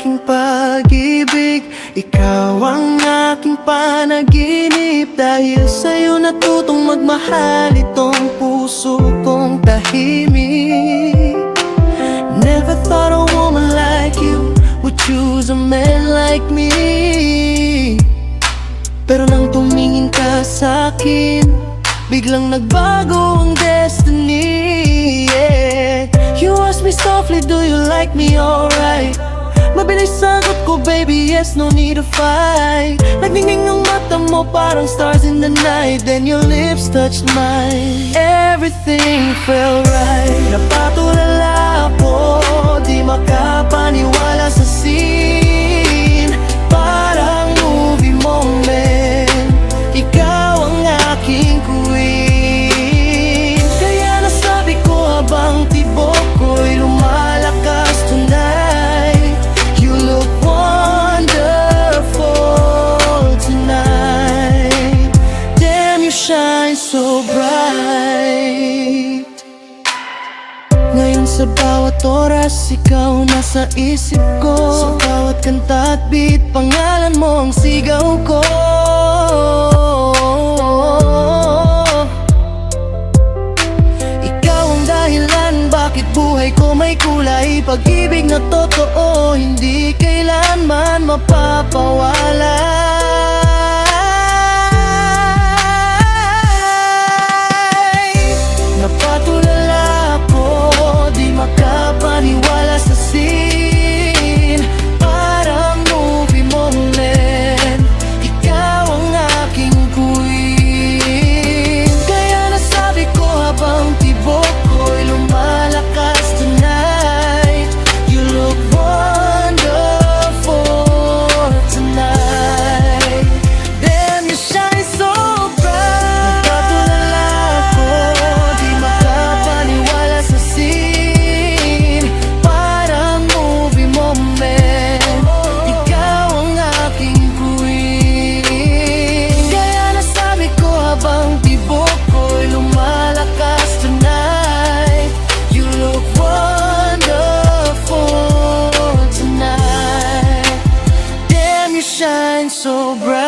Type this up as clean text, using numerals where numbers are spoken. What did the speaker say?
aking pag-ibig, ikaw ang aking panaginip. Dahil sa'yo natutong magmahal itong puso kong tahimik. Never thought a woman like you would choose a man like me. Pero nang tumingin ka sa'kin, biglang nagbago ang destiny, yeah. You ask me softly, do you like me alright? Mabilis sagot ko, baby, yes, no need to fight. Nagningning ang mata mo, parang stars in the night. Then your lips touched mine, everything felt right. Napatulala ako, di makapaniwala sa scene. Parang movie moment, ikaw ang aking queen. Kaya nasabi ko habang tibok ko'y lumalakas tonight. You look wonderful tonight. Damn, you shine so bright. Ngayon sa bawat oras, ikaw nasa isip ko. Sa bawat kanta at beat, pangalan mo ang sigaw ko. Bakit buhay ko may kulay? Pag-ibig na totoo, hindi kailanman mapapawala. Napatulala ako, di makapaniwala sa scene. Parang movie moment, ikaw ang aking queen. Kaya nasabi ko habang tibok ko'y lumalakas tonight. You look wonderful tonight. Damn, you shine so bright. Napatulala ako, di makapaniwala sa scene. Parang movie moment, ikaw ang aking queen. Kaya nasabi ko habang tibok ko'y lumalakas tonight. You look wonderful tonight. Damn, you shine so bright.